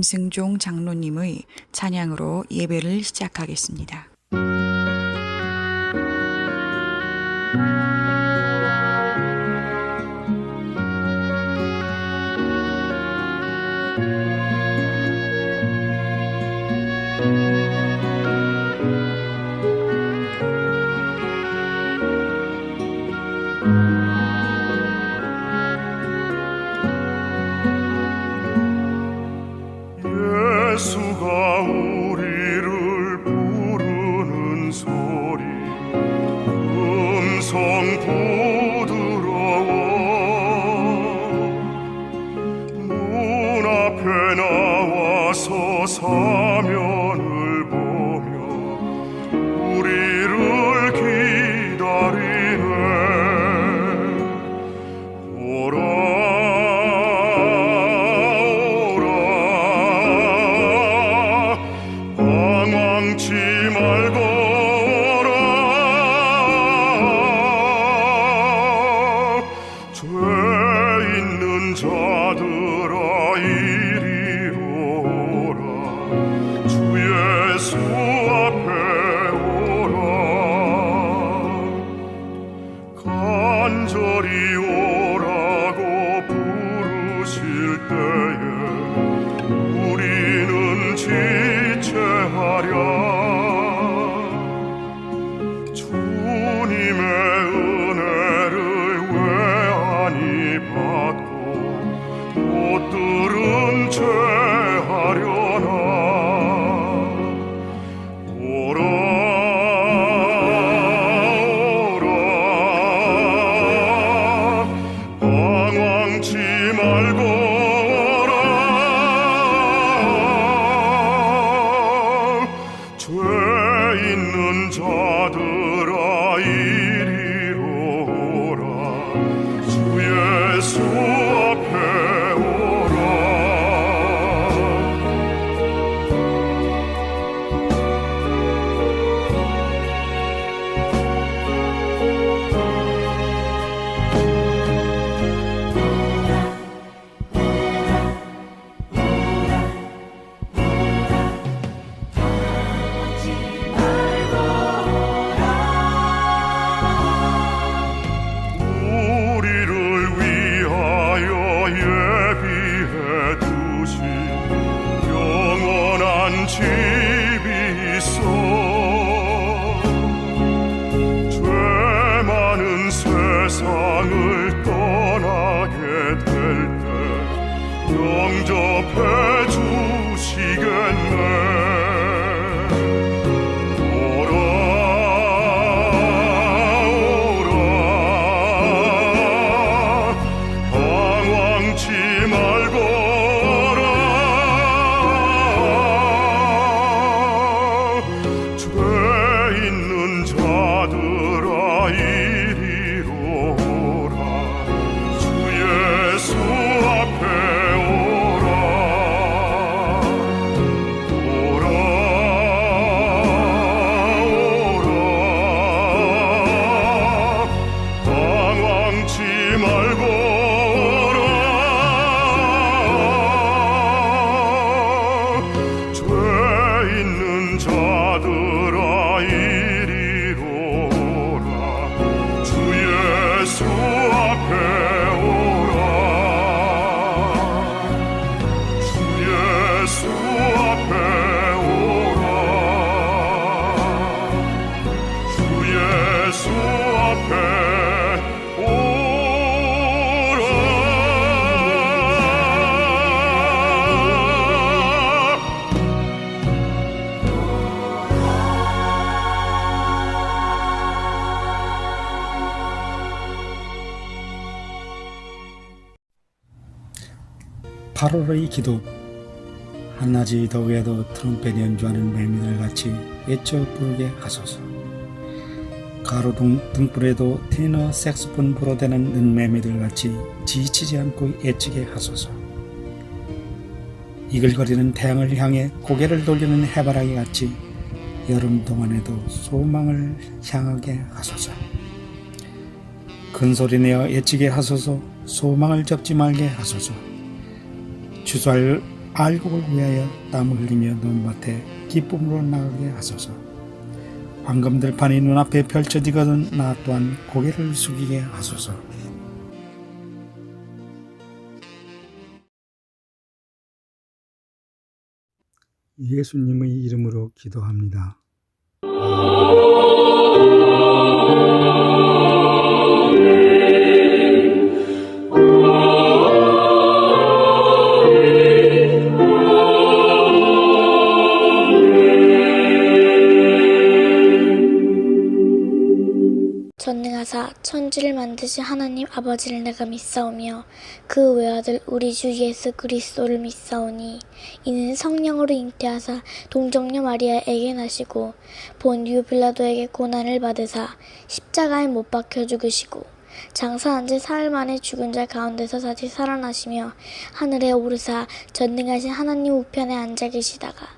김승종 장로님의 찬양으로 예배를 시작하겠습니다. 예수가 우리를 부르는 소리 음성 부드러워 문 앞에 나와서 사면을 보며 우리를 기다리네. 오라 방황치 말고 오라. 죄 있는 자들아 이리로 오라. 주 예수 앞에 오라. 간절히 오라고 부르실 때에 우리는 지체하랴. 주님의 은혜를 왜 아니 받고 못 들은 채 하려나. 오라 오라 방황치 말고 오라. 죄 있는 자들아 이리로 오라. 주 예수 앞에 오라. 우리를 위하여 예비해 두신 영원한 집이 있어. 죄 많은 세상을 떠나게 될 때 영접해 주시겠네. 오라 오라 방황치 말고 오라. 죄 있는 자들아 이리로 오라. 주 예수 앞에 오라. 오라 오라 방황치 말고 오라. 죄 있는 자들아 이리로 오라. 주 예수 앞에 오라. 주 예수 앞에 오라. 주 예수 앞에 오라. 팔월의 기도. 한낮이 더위에도 트럼펫 연주하는 매미들같이 애써 부르게 하소서. 가로등 등불에도 테너 색소폰 불어대는 은매미들같이 지치지 않고 애치게 하소서. 이글거리는 태양을 향해 고개를 돌리는 해바라기같이 여름 동안에도 소망을 향하게 하소서. 큰소리내어 애치게 하소서. 소망을 접지 말게 하소서. 주살 알곡을 위하여 땀을 흘리며 논밭에 기쁨으로 나가게 하소서. 황금들 판이 눈앞에 펼쳐지거든 나 또한 고개를 숙이게 하소서. 예수님의 이름으로 기도합니다. 전능하사 천지를 만드신 하나님 아버지를 내가 믿사오며 그 외아들 우리 주 예수 그리스도를 믿사오니 이는 성령으로 잉태하사 동정녀 마리아에게 나시고 본디오 빌라도에게 고난을 받으사 십자가에 못 박혀 죽으시고 장사한 지 사흘 만에 죽은 자 가운데서 다시 살아나시며 하늘에 오르사 전능하신 하나님 우편에 앉아 계시다가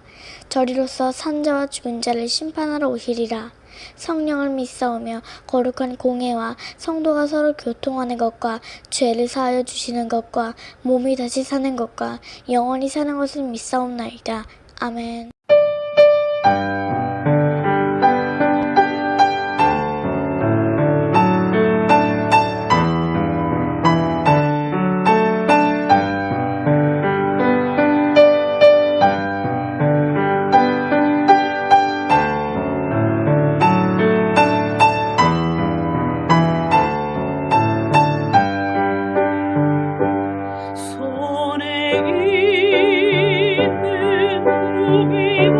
저리로서 산자와 죽은 자를 심판하러 오시리라. 성령을 믿사오며 거룩한 공회와 성도가 서로 교통하는 것과 죄를 사하여 주시는 것과 몸이 다시 사는 것과 영원히 사는 것을 믿사옵나이다. 아멘. 손에 있는 무기로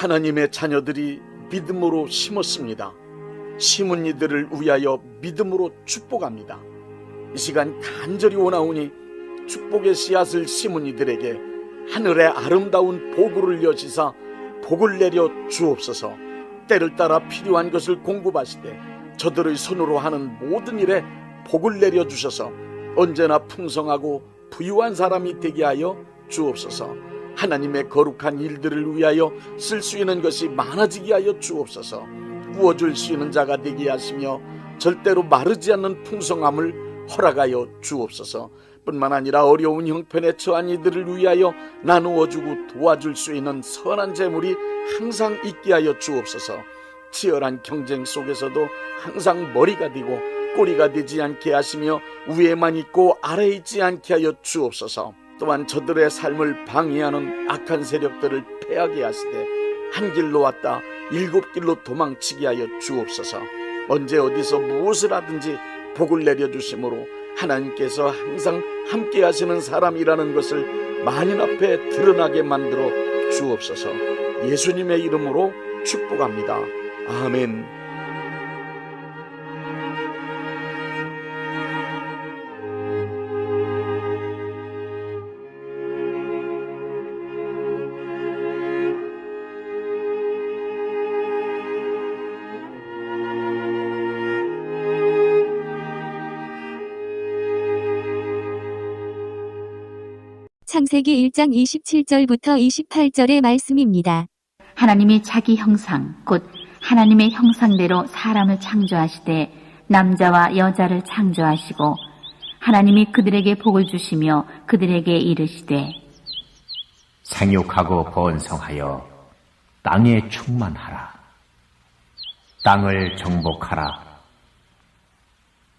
하나님의 자녀들이 믿음으로 심었습니다. 심은 이들을 위하여 믿음으로 축복합니다. 이 시간 간절히 원하오니 축복의 씨앗을 심은 이들에게 하늘의 아름다운 보구를 여시사 복을 내려 주옵소서. 때를 따라 필요한 것을 공급하시되 저들의 손으로 하는 모든 일에 복을 내려 주셔서 언제나 풍성하고 부유한 사람이 되게 하여 주옵소서. 하나님의 거룩한 일들을 위하여 쓸 수 있는 것이 많아지게 하여 주옵소서. 부어줄 수 있는 자가 되게 하시며 절대로 마르지 않는 풍성함을 허락하여 주옵소서. 뿐만 아니라 어려운 형편에 처한 이들을 위하여 나누어주고 도와줄 수 있는 선한 재물이 항상 있게 하여 주옵소서. 치열한 경쟁 속에서도 항상 머리가 되고 꼬리가 되지 않게 하시며 위에만 있고 아래에 있지 않게 하여 주옵소서. 또한 저들의 삶을 방해하는 악한 세력들을 패하게 하시되 한 길로 왔다 7길로 도망치게 하여 주옵소서. 언제 어디서 무엇을 하든지 복을 내려주심으로 하나님께서 항상 함께 하시는 사람이라는 것을 만인 앞에 드러나게 만들어 주옵소서. 예수님의 이름으로 축복합니다. 아멘. 창세기 1장 27절부터 28절의 말씀입니다. 하나님이 자기 형상 곧 하나님의 형상대로 사람을 창조하시되 남자와 여자를 창조하시고 하나님이 그들에게 복을 주시며 그들에게 이르시되 생육하고 번성하여 땅에 충만하라. 땅을 정복하라.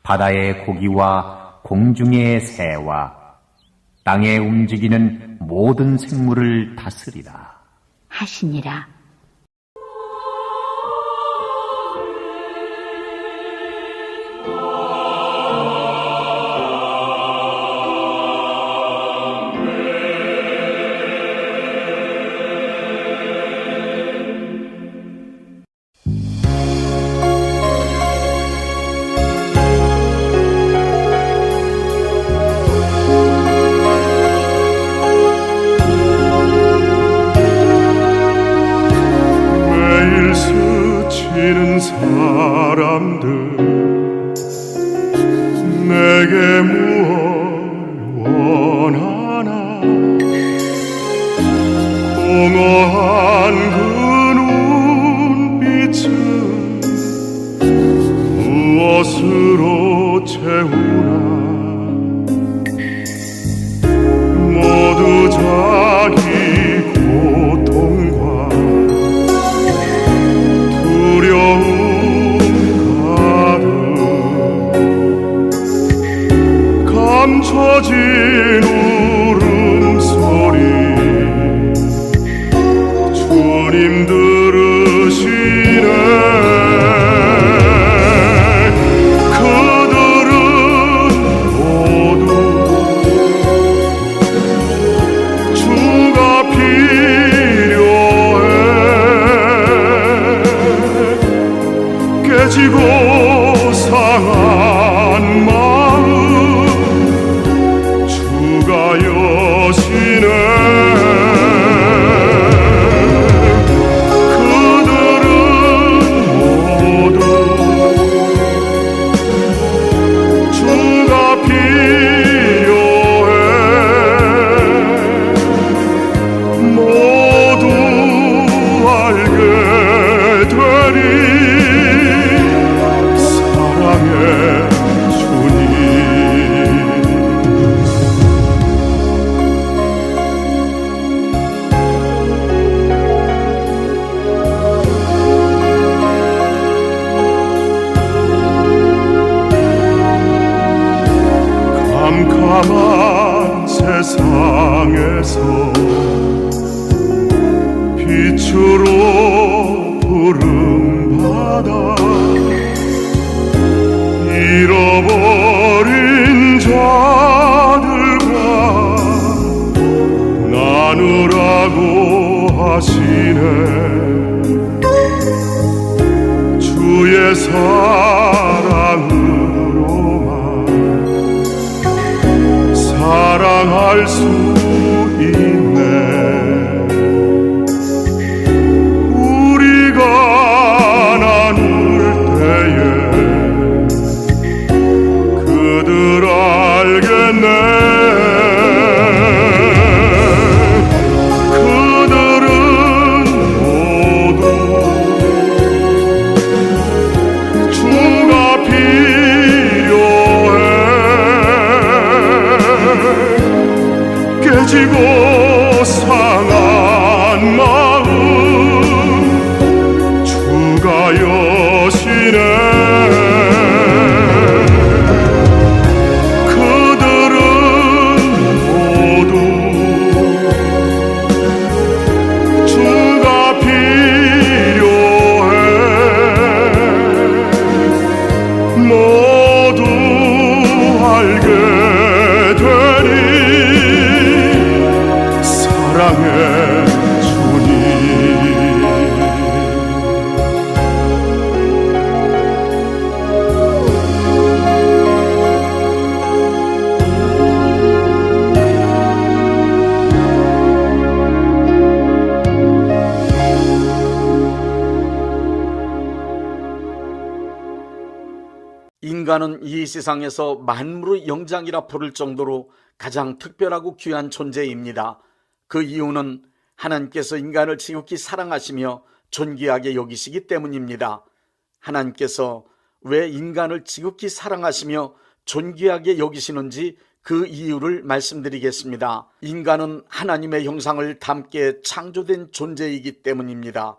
바다의 고기와 공중의 새와 땅에 움직이는 모든 생물을 다스리라 하시니라. 스치는 사람들 내게 무엇 원하나 공허한 그 눈빛은 무엇으로 채우나 모두 자기 고통과 두려움 가득 감춰진 울음소리 주님 들으시네. 그들은 모두 주가 필요해. 깨지고 상한 마음 주가 여시네. 캄캄한 세상에서 빛으로 부름받아 잃어버린 자들과 나누라고 하시네 주의 사랑으로만 사랑할 수 있네 우리가 나눌 때에 그들 알겠네 그들은 모두 주가 필요해 깨지고 상한 마음 주가 여시네 그들은 모두 주가 필요해 모두 알게 되니 사랑의 주님 인간은 이 세상에서 만물의 영장이라 부를 정도로 가장 특별하고 귀한 존재입니다. 그 이유는 하나님께서 인간을 지극히 사랑하시며 존귀하게 여기시기 때문입니다. 하나님께서 왜 인간을 지극히 사랑하시며 존귀하게 여기시는지 그 이유를 말씀드리겠습니다. 인간은 하나님의 형상을 담게 창조된 존재이기 때문입니다.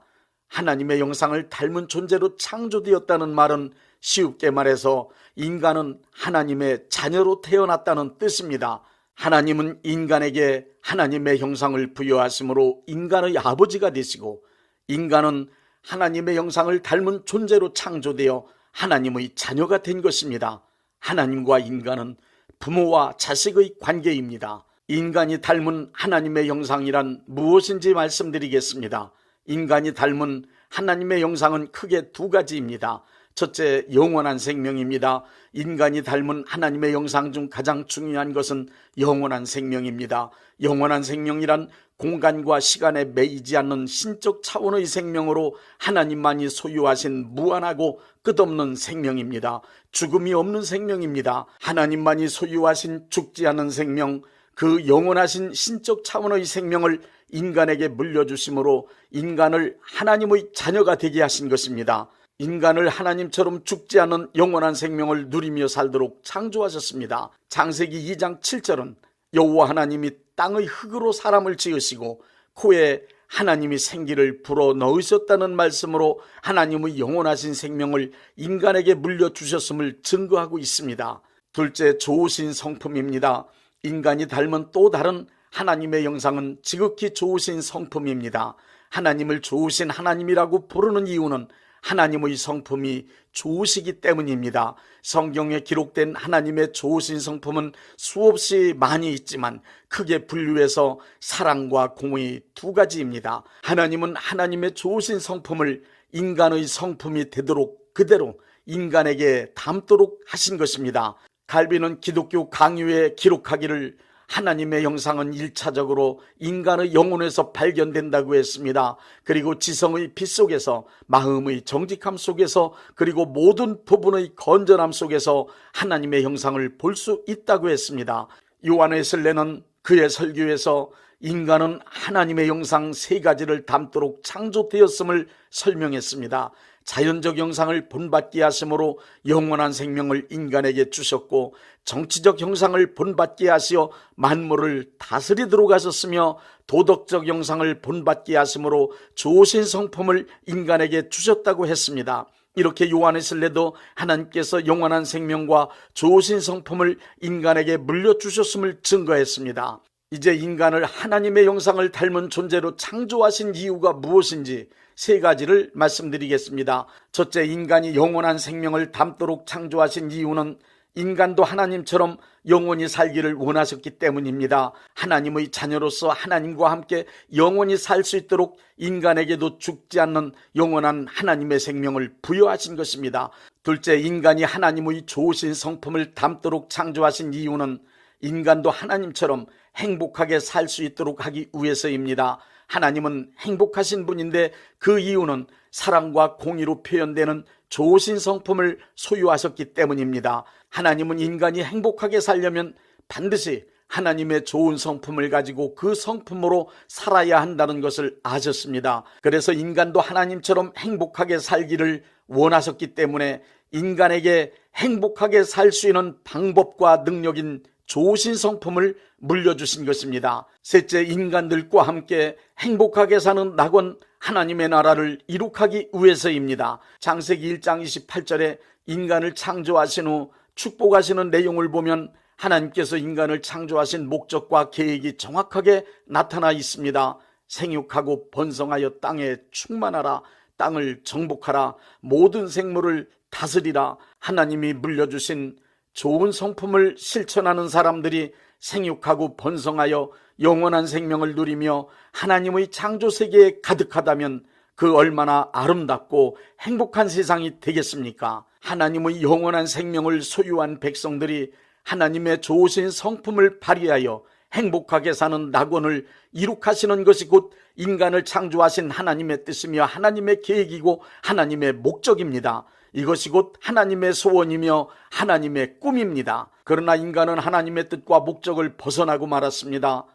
하나님의 형상을 닮은 존재로 창조되었다는 말은 쉽게 말해서 인간은 하나님의 자녀로 태어났다는 뜻입니다. 하나님은 인간에게 하나님의 형상을 부여하심으로 인간의 아버지가 되시고 인간은 하나님의 형상을 닮은 존재로 창조되어 하나님의 자녀가 된 것입니다. 하나님과 인간은 부모와 자식의 관계입니다. 인간이 닮은 하나님의 형상이란 무엇인지 말씀드리겠습니다. 인간이 닮은 하나님의 형상은 크게 두 가지입니다. 첫째, 영원한 생명입니다. 인간이 닮은 하나님의 형상 중 가장 중요한 것은 영원한 생명입니다. 영원한 생명이란 공간과 시간에 매이지 않는 신적 차원의 생명으로 하나님만이 소유하신 무한하고 끝없는 생명입니다. 죽음이 없는 생명입니다. 하나님만이 소유하신 죽지 않은 생명, 그 영원하신 신적 차원의 생명을 인간에게 물려주심으로 인간을 하나님의 자녀가 되게 하신 것입니다. 인간을 하나님처럼 죽지 않은 영원한 생명을 누리며 살도록 창조하셨습니다. 창세기 2장 7절은 여호와 하나님이 땅의 흙으로 사람을 지으시고 코에 하나님이 생기를 불어 넣으셨다는 말씀으로 하나님의 영원하신 생명을 인간에게 물려주셨음을 증거하고 있습니다. 둘째, 좋으신 성품입니다. 인간이 닮은 또 다른 하나님의 형상은 지극히 좋으신 성품입니다. 하나님을 좋으신 하나님이라고 부르는 이유는 하나님의 성품이 좋으시기 때문입니다. 성경에 기록된 하나님의 좋으신 성품은 수없이 많이 있지만 크게 분류해서 사랑과 공의 두 가지입니다. 하나님은 하나님의 좋으신 성품을 인간의 성품이 되도록 그대로 인간에게 담도록 하신 것입니다. 갈비는 기독교 강요에 기록하기를 하나님의 형상은 1차적으로 인간의 영혼에서 발견된다고 했습니다. 그리고 지성의 빛 속에서, 마음의 정직함 속에서, 그리고 모든 부분의 건전함 속에서 하나님의 형상을 볼 수 있다고 했습니다. 요한 웨슬레는 그의 설교에서 인간은 하나님의 형상 세 가지를 담도록 창조되었음을 설명했습니다. 자연적 형상을 본받게 하심으로 영원한 생명을 인간에게 주셨고, 정치적 형상을 본받게 하시어 만물을 다스리도록 하셨으며, 도덕적 형상을 본받게 하심으로 좋으신 성품을 인간에게 주셨다고 했습니다. 이렇게 요한 웨슬레도 하나님께서 영원한 생명과 좋으신 성품을 인간에게 물려주셨음을 증거했습니다. 이제 인간을 하나님의 형상을 닮은 존재로 창조하신 이유가 무엇인지 세 가지를 말씀드리겠습니다. 첫째, 인간이 영원한 생명을 담도록 창조하신 이유는 인간도 하나님처럼 영원히 살기를 원하셨기 때문입니다. 하나님의 자녀로서 하나님과 함께 영원히 살 수 있도록 인간에게도 죽지 않는 영원한 하나님의 생명을 부여하신 것입니다. 둘째, 인간이 하나님의 좋으신 성품을 담도록 창조하신 이유는 인간도 하나님처럼 행복하게 살 수 있도록 하기 위해서입니다. 하나님은 행복하신 분인데 그 이유는 사랑과 공의로 표현되는 좋으신 성품을 소유하셨기 때문입니다. 하나님은 인간이 행복하게 살려면 반드시 하나님의 좋은 성품을 가지고 그 성품으로 살아야 한다는 것을 아셨습니다. 그래서 인간도 하나님처럼 행복하게 살기를 원하셨기 때문에 인간에게 행복하게 살 수 있는 방법과 능력인 좋으신 성품을 물려주신 것입니다. 셋째, 인간들과 함께 행복하게 사는 낙원 하나님의 나라를 이룩하기 위해서입니다. 창세기 1장 28절에 인간을 창조하신 후 축복하시는 내용을 보면 하나님께서 인간을 창조하신 목적과 계획이 정확하게 나타나 있습니다. 생육하고 번성하여 땅에 충만하라, 땅을 정복하라, 모든 생물을 다스리라. 하나님이 물려주신 좋은 성품을 실천하는 사람들이 생육하고 번성하여 영원한 생명을 누리며 하나님의 창조 세계에 가득하다면 그 얼마나 아름답고 행복한 세상이 되겠습니까? 하나님의 영원한 생명을 소유한 백성들이 하나님의 좋으신 성품을 발휘하여 행복하게 사는 낙원을 이룩하시는 것이 곧 인간을 창조하신 하나님의 뜻이며 하나님의 계획이고 하나님의 목적입니다. 이것이 곧 하나님의 소원이며 하나님의 꿈입니다. 그러나 인간은 하나님의 뜻과 목적을 벗어나고 말았습니다.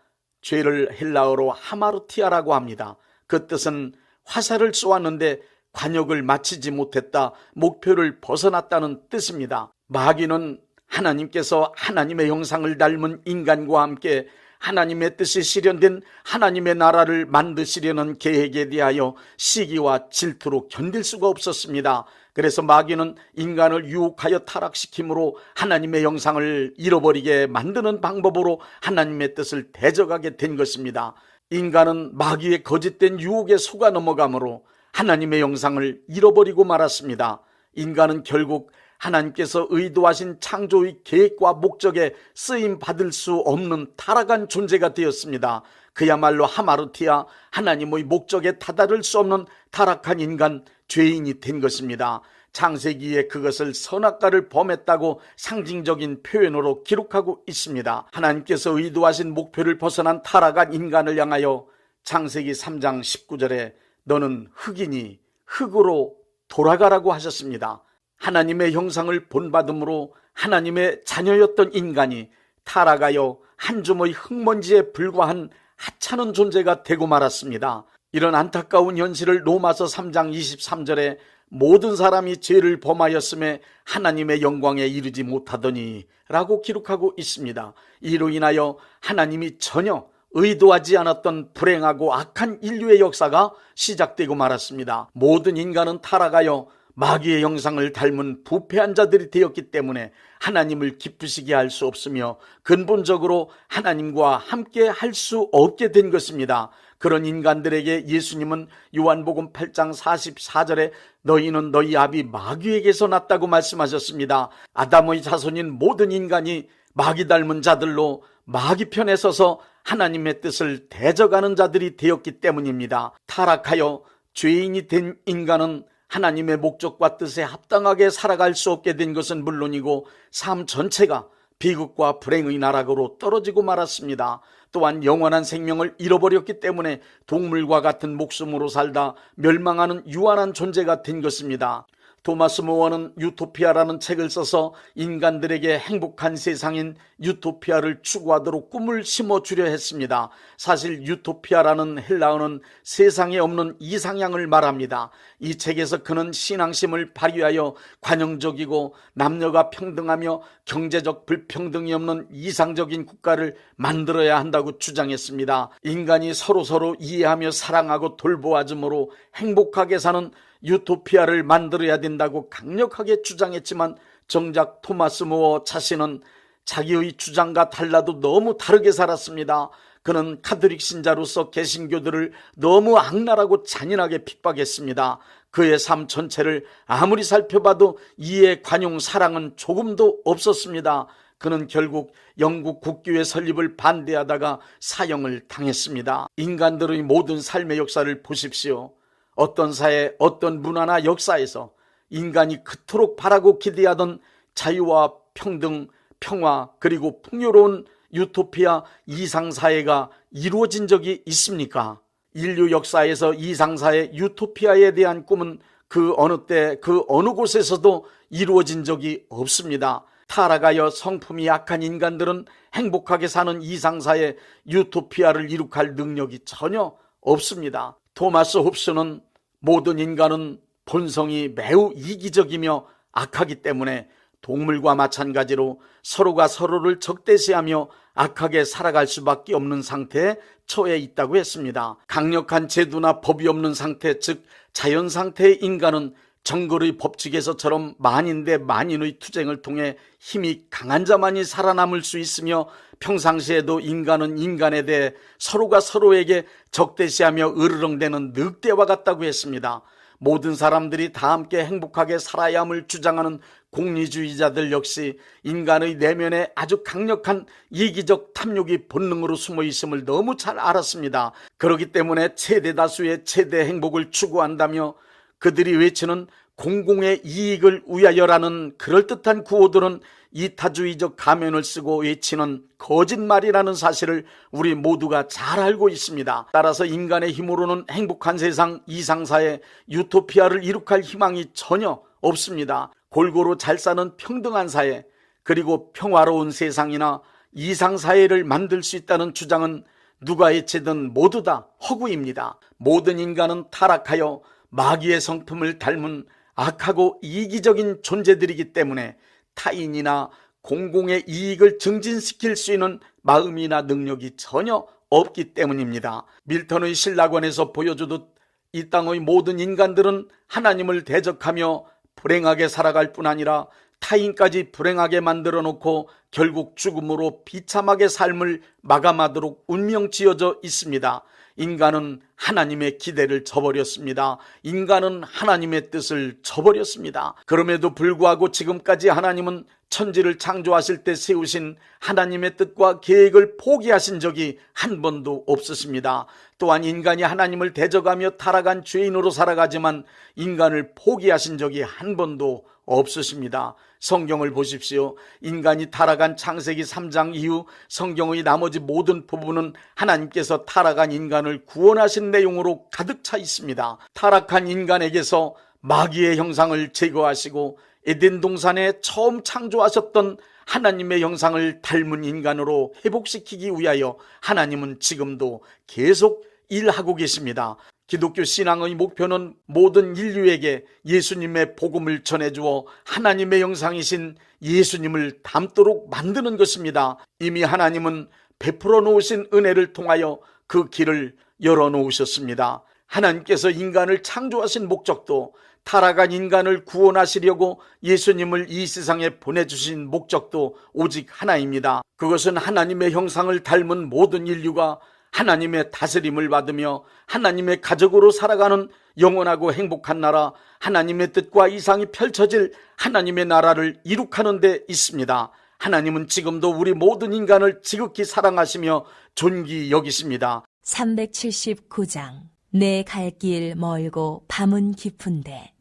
죄를 헬라어로 하마르티아라고 합니다. 그 뜻은 화살을 쏘았는데 관역을 마치지 못했다, 목표를 벗어났다는 뜻입니다. 마귀는 하나님께서 하나님의 형상을 닮은 인간과 함께 하나님의 뜻이 실현된 하나님의 나라를 만드시려는 계획에 대하여 시기와 질투로 견딜 수가 없었습니다. 그래서 마귀는 인간을 유혹하여 타락시킴으로 하나님의 형상을 잃어버리게 만드는 방법으로 하나님의 뜻을 대적하게 된 것입니다. 인간은 마귀의 거짓된 유혹에 속아 넘어가므로 하나님의 형상을 잃어버리고 말았습니다. 인간은 결국 하나님께서 의도하신 창조의 계획과 목적에 쓰임 받을 수 없는 타락한 존재가 되었습니다. 그야말로 하마르티아, 하나님의 목적에 다다를 수 없는 타락한 인간, 죄인이 된 것입니다. 창세기에 그것을 선악과를 범했다고 상징적인 표현으로 기록하고 있습니다. 하나님께서 의도하신 목표를 벗어난 타락한 인간을 향하여 창세기 3장 19절에 너는 흙이니 흙으로 돌아가라고 하셨습니다. 하나님의 형상을 본받음으로 하나님의 자녀였던 인간이 타락하여 한 줌의 흙먼지에 불과한 하찮은 존재가 되고 말았습니다. 이런 안타까운 현실을 로마서 3장 23절에 모든 사람이 죄를 범하였음에 하나님의 영광에 이르지 못하더니 라고 기록하고 있습니다. 이로 인하여 하나님이 전혀 의도하지 않았던 불행하고 악한 인류의 역사가 시작되고 말았습니다. 모든 인간은 타락하여 마귀의 형상을 닮은 부패한 자들이 되었기 때문에 하나님을 기쁘시게 할 수 없으며 근본적으로 하나님과 함께 할 수 없게 된 것입니다. 그런 인간들에게 예수님은 요한복음 8장 44절에 너희는 너희 아비 마귀에게서 났다고 말씀하셨습니다. 아담의 자손인 모든 인간이 마귀 닮은 자들로 마귀 편에 서서 하나님의 뜻을 대적하는 자들이 되었기 때문입니다. 타락하여 죄인이 된 인간은 하나님의 목적과 뜻에 합당하게 살아갈 수 없게 된 것은 물론이고 삶 전체가 비극과 불행의 나락으로 떨어지고 말았습니다. 또한 영원한 생명을 잃어버렸기 때문에 동물과 같은 목숨으로 살다 멸망하는 유한한 존재가 된 것입니다. 토마스 모어는 유토피아라는 책을 써서 인간들에게 행복한 세상인 유토피아를 추구하도록 꿈을 심어주려 했습니다. 사실 유토피아라는 헬라어는 세상에 없는 이상향을 말합니다. 이 책에서 그는 신앙심을 발휘하여 관용적이고 남녀가 평등하며 경제적 불평등이 없는 이상적인 국가를 만들어야 한다고 주장했습니다. 인간이 서로 이해하며 사랑하고 돌보아줌으로 행복하게 사는 유토피아를 만들어야 된다고 강력하게 주장했지만 정작 토마스 모어 자신은 자기의 주장과 달라도 너무 다르게 살았습니다. 그는 카톨릭 신자로서 개신교들을 너무 악랄하고 잔인하게 핍박했습니다. 그의 삶 전체를 아무리 살펴봐도 이해, 관용, 사랑은 조금도 없었습니다. 그는 결국 영국 국교회 설립을 반대하다가 사형을 당했습니다. 인간들의 모든 삶의 역사를 보십시오. 어떤 사회, 어떤 문화나 역사에서 인간이 그토록 바라고 기대하던 자유와 평등, 평화, 그리고 풍요로운 유토피아 이상사회가 이루어진 적이 있습니까? 인류 역사에서 이상사회 유토피아에 대한 꿈은 그 어느 때, 그 어느 곳에서도 이루어진 적이 없습니다. 타락하여 성품이 약한 인간들은 행복하게 사는 이상사회 유토피아를 이룩할 능력이 전혀 없습니다. 토마스 홉스는 모든 인간은 본성이 매우 이기적이며 악하기 때문에 동물과 마찬가지로 서로가 서로를 적대시하며 악하게 살아갈 수밖에 없는 상태에 처해 있다고 했습니다. 강력한 제도나 법이 없는 상태, 즉 자연 상태의 인간은 정글의 법칙에서처럼 만인 대 만인의 투쟁을 통해 힘이 강한 자만이 살아남을 수 있으며 평상시에도 인간은 인간에 대해 서로가 서로에게 적대시하며 으르렁대는 늑대와 같다고 했습니다. 모든 사람들이 다 함께 행복하게 살아야 함을 주장하는 공리주의자들 역시 인간의 내면에 아주 강력한 이기적 탐욕이 본능으로 숨어 있음을 너무 잘 알았습니다. 그렇기 때문에 최대 다수의 최대 행복을 추구한다며 그들이 외치는 공공의 이익을 위하여라는 그럴듯한 구호들은 이타주의적 가면을 쓰고 외치는 거짓말이라는 사실을 우리 모두가 잘 알고 있습니다. 따라서 인간의 힘으로는 행복한 세상, 이상사회, 유토피아를 이룩할 희망이 전혀 없습니다. 골고루 잘 사는 평등한 사회, 그리고 평화로운 세상이나 이상사회를 만들 수 있다는 주장은 누가 해체든 모두 다 허구입니다. 모든 인간은 타락하여 마귀의 성품을 닮은 악하고 이기적인 존재들이기 때문에 타인이나 공공의 이익을 증진시킬 수 있는 마음이나 능력이 전혀 없기 때문입니다. 밀턴의 신라권에서 보여주듯 이 땅의 모든 인간들은 하나님을 대적하며 불행하게 살아갈 뿐 아니라 타인까지 불행하게 만들어 놓고 결국 죽음으로 비참하게 삶을 마감하도록 운명지어져 있습니다. 인간은 하나님의 기대를 저버렸습니다. 인간은 하나님의 뜻을 저버렸습니다. 그럼에도 불구하고 지금까지 하나님은 천지를 창조하실 때 세우신 하나님의 뜻과 계획을 포기하신 적이 한 번도 없으십니다. 또한 인간이 하나님을 대적하며 타락한 죄인으로 살아가지만 인간을 포기하신 적이 한 번도 없으십니다. 성경을 보십시오. 인간이 타락한 창세기 3장 이후 성경의 나머지 모든 부분은 하나님께서 타락한 인간을 구원하신 내용으로 가득 차 있습니다. 타락한 인간에게서 마귀의 형상을 제거하시고 에덴 동산에 처음 창조하셨던 하나님의 형상을 닮은 인간으로 회복시키기 위하여 하나님은 지금도 계속 일하고 계십니다. 기독교 신앙의 목표는 모든 인류에게 예수님의 복음을 전해주어 하나님의 형상이신 예수님을 닮도록 만드는 것입니다. 이미 하나님은 베풀어 놓으신 은혜를 통하여 그 길을 열어놓으셨습니다. 하나님께서 인간을 창조하신 목적도, 타락한 인간을 구원하시려고 예수님을 이 세상에 보내주신 목적도 오직 하나입니다. 그것은 하나님의 형상을 닮은 모든 인류가 하나님의 다스림을 받으며 하나님의 가족으로 살아가는 영원하고 행복한 나라, 하나님의 뜻과 이상이 펼쳐질 하나님의 나라를 이룩하는 데 있습니다. 하나님은 지금도 우리 모든 인간을 지극히 사랑하시며 존귀 여기십니다. 379장 내 갈 길 멀고 밤은 깊은데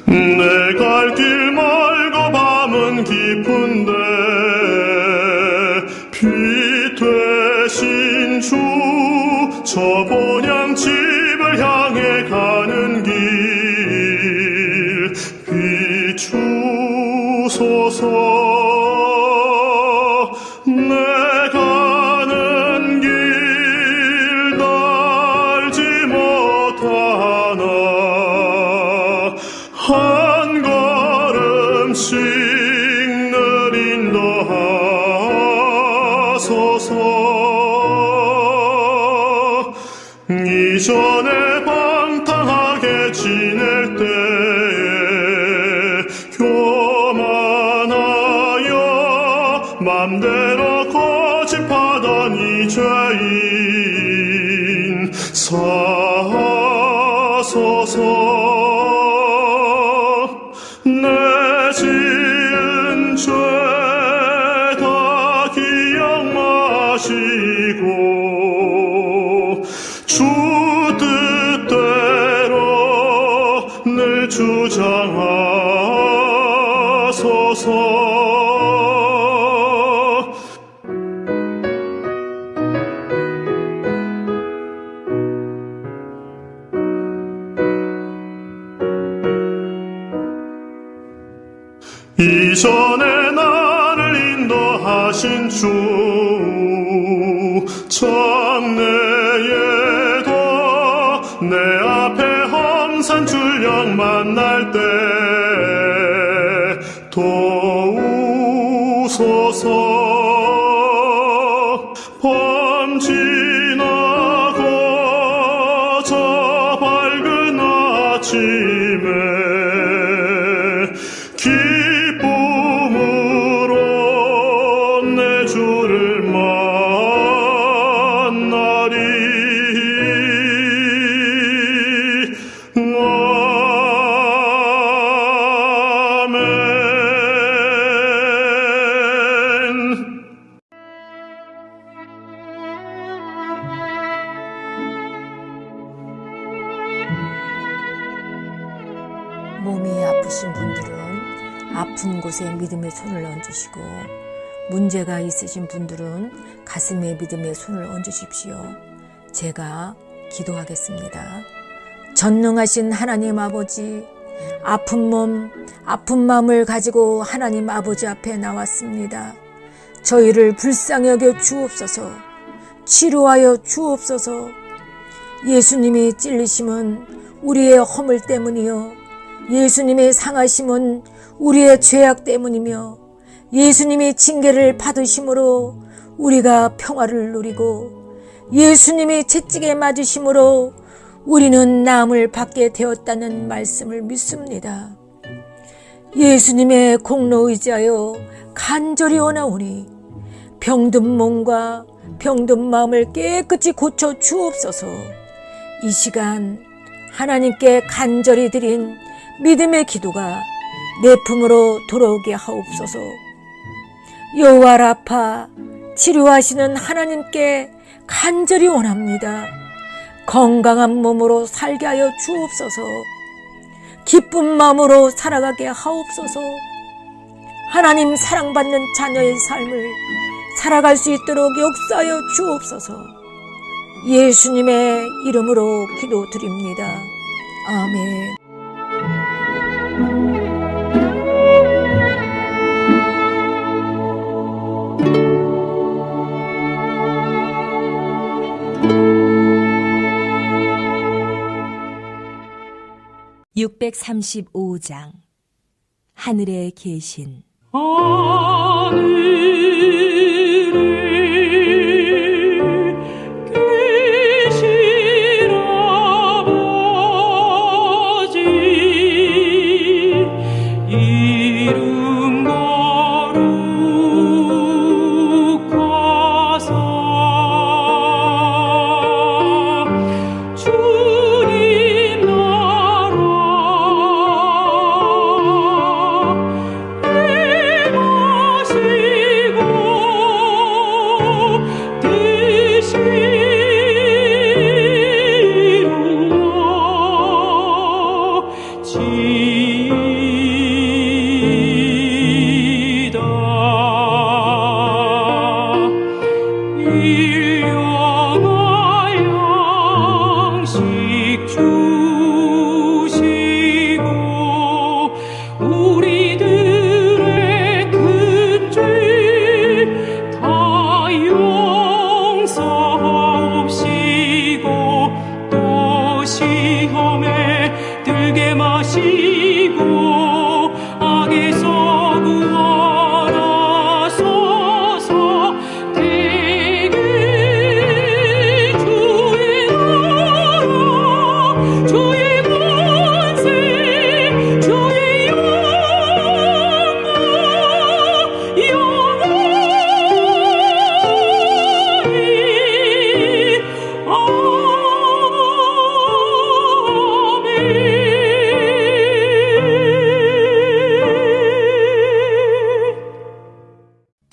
내 갈 길 멀고 밤은 깊은데 빛 되신 주 저 본향 집을 향해 가는 길 비추소서. 내 가는 길 달지 못하나 한 걸음씩 늘 인도하소서. 이전에 방탕하게 지낼 때 맘대로 고집하던 이 죄인 사소서. 내 지은 죄 다 기억 마시고 주 뜻대로 늘 주장하소서. 이전에 나를 인도하신 주 장래에도 내 앞에 험산 출령 만날 때 도우소서. 밤 지나고 저 밝은 아침에 기쁨으로 내 주를 만나리. 아멘. 몸이 아프신 분들은 아픈 곳에 믿음의 손을 얹으시고, 문제가 있으신 분들은 가슴에 믿음의 손을 얹으십시오. 제가 기도하겠습니다. 전능하신 하나님 아버지, 아픈 몸, 아픈 마음을 가지고 하나님 아버지 앞에 나왔습니다. 저희를 불쌍히 여겨 주옵소서. 치료하여 주옵소서. 예수님이 찔리심은 우리의 허물 때문이요, 예수님의 상하심은 우리의 죄악 때문이며, 예수님이 징계를 받으심으로 우리가 평화를 누리고, 예수님이 채찍에 맞으심으로 우리는 나음을 받게 되었다는 말씀을 믿습니다. 예수님의 공로 의지하여 간절히 원하오니 병든 몸과 병든 마음을 깨끗이 고쳐 주옵소서. 이 시간 하나님께 간절히 드린 믿음의 기도가 내 품으로 돌아오게 하옵소서. 여호와 라파, 치료하시는 하나님께 간절히 원합니다. 건강한 몸으로 살게 하여 주옵소서. 기쁜 마음으로 살아가게 하옵소서. 하나님 사랑받는 자녀의 삶을 살아갈 수 있도록 역사하여 주옵소서. 예수님의 이름으로 기도드립니다. 아멘. (635장) 하늘에 계신 주님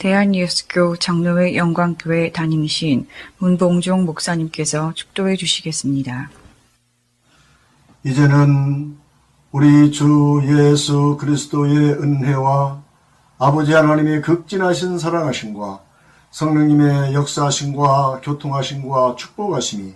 대한예수교 장로회 영광교회 담임이신 문봉종 목사님께서 축도해 주시겠습니다. 이제는 우리 주 예수 그리스도의 은혜와 아버지 하나님의 극진하신 사랑하심과 성령님의 역사하심과 교통하심과 축복하심이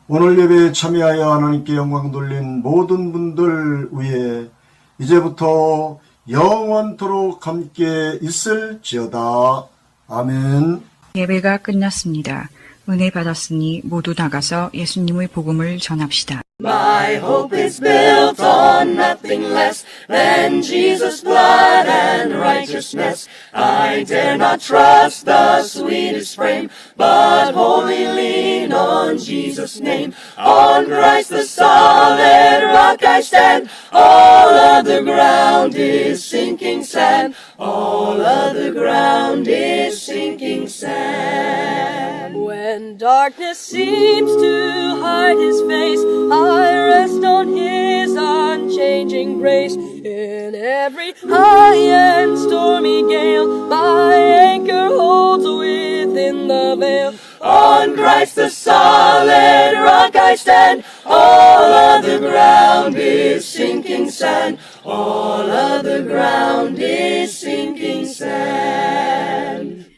오늘 예배에 참여하여 하나님께 영광 돌린 모든 분들 위에 이제부터 영원토록 함께 있을지어다. 아멘. 예배가 끝났습니다. 은혜 받았으니 모두 나가서 예수님의 복음을 전합시다. My hope is built on nothing less than Jesus' blood and righteousness. I dare not trust the sweetest frame, but wholly lean on Jesus' name. On Christ the solid rock I stand. All other ground is sinking sand. All other ground is sinking sand. When darkness seems to hide his face, I rest on his unchanging grace. In every high and stormy gale, my anchor holds within the veil. On Christ the solid rock I stand. All other ground is sinking sand. All other ground is sinking sand.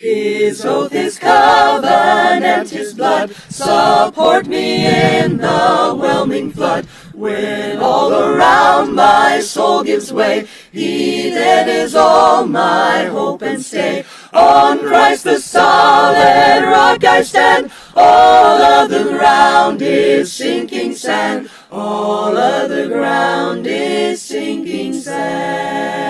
His oath, his covenant, his blood support me in the whelming flood. When all around my soul gives way, he then is all my hope and stay. On Christ the solid rock I stand. All other ground is sinking sand. All other ground is sinking sand.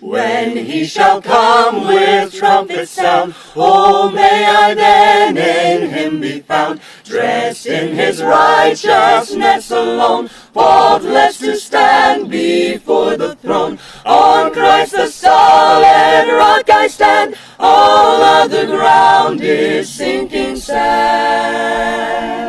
When he shall come with trumpet sound, oh, may I then in him be found, dressed in his righteousness alone, faultless to stand before the throne. On Christ the solid rock I stand, all other ground is sinking sand.